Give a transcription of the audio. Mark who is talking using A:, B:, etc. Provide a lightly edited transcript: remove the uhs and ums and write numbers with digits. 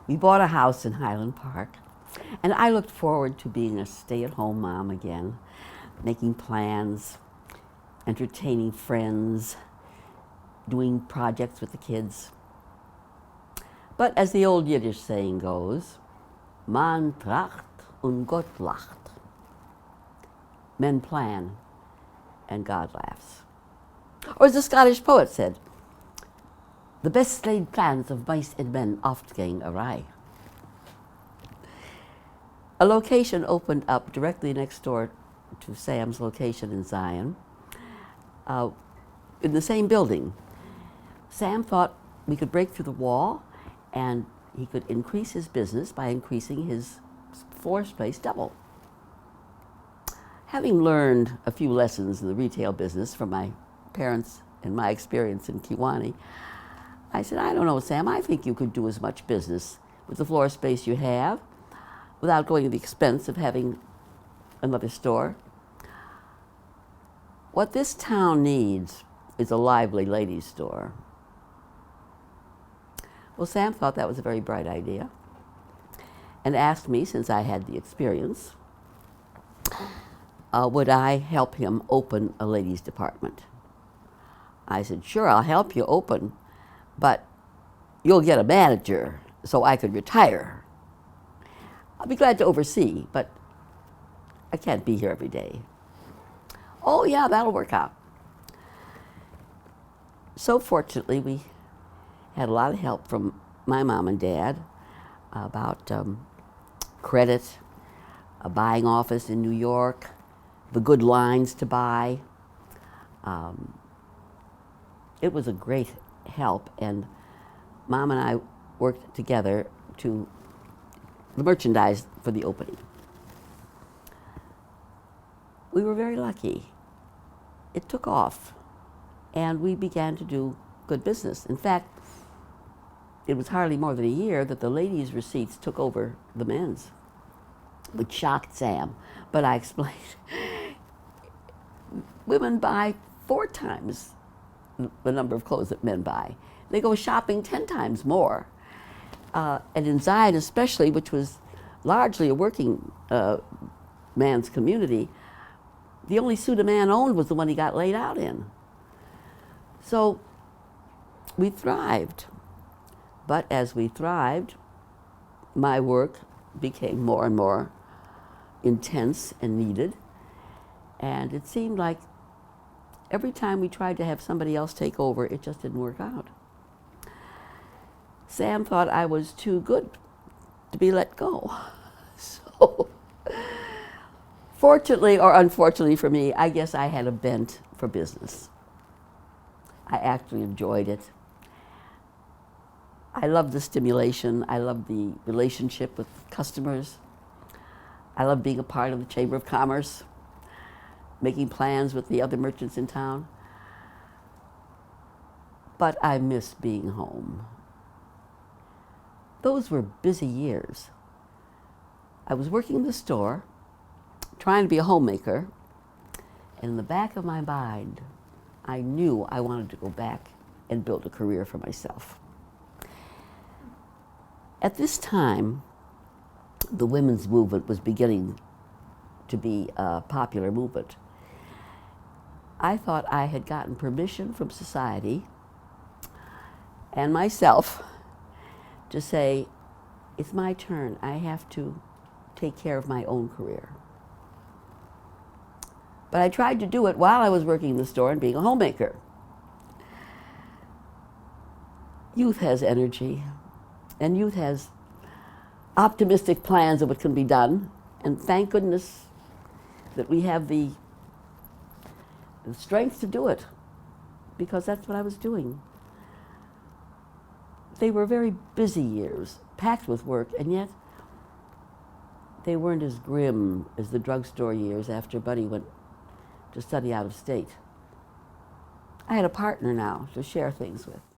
A: We bought a house in Highland Park, and I looked forward to being a stay-at-home mom again, making plans, entertaining friends, doing projects with the kids. But as the old Yiddish saying goes, man tracht und Gott lacht. Men plan and God laughs. Or as the Scottish poet said, the best laid plans of mice and men oft gang awry. A location opened up directly next door to Sam's location in Zion, in the same building. Sam thought we could break through the wall and he could increase his business by increasing his floor space double. Having learned a few lessons in the retail business from my parents and my experience in Kiwani, I said, I don't know, Sam, I think you could do as much business with the floor space you have without going to the expense of having another store. What this town needs is a lively ladies' store. Well, Sam thought that was a very bright idea and asked me, since I had the experience, would I help him open a ladies' department? I said, sure, I'll help you open, but you'll get a manager so I could retire. I'll be glad to oversee, but I can't be here every day. Oh yeah, that'll work out. So fortunately, we had a lot of help from my mom and dad about credit, a buying office in New York, the good lines to buy. It was a great help, and Mom and I worked together to the merchandise for the opening. We were very lucky. It took off, and we began to do good business. In fact, it was hardly more than a year that the ladies' receipts took over the men's, which shocked Sam, but I explained. Women buy 4 times the number of clothes that men buy. They go shopping 10 times more. And in Zion especially, which was largely a working man's community, the only suit a man owned was the one he got laid out in. So we thrived. But as we thrived, my work became more and more intense and needed. And it seemed like every time we tried to have somebody else take over, it just didn't work out. Sam thought I was too good to be let go. So, fortunately or unfortunately for me, I guess I had a bent for business. I actually enjoyed it. I loved the stimulation. I loved the relationship with customers. I loved being a part of the Chamber of Commerce, making plans with the other merchants in town. But I miss being home. Those were busy years. I was working in the store, trying to be a homemaker, and in the back of my mind, I knew I wanted to go back and build a career for myself. At this time, the women's movement was beginning to be a popular movement. I thought I had gotten permission from society and myself to say, it's my turn. I have to take care of my own career. But I tried to do it while I was working in the store and being a homemaker. Youth has energy, and youth has optimistic plans of what can be done, and thank goodness that we have the strength to do it, because that's what I was doing. They were very busy years, packed with work, and yet they weren't as grim as the drugstore years after Buddy went to study out of state. I had a partner now to share things with.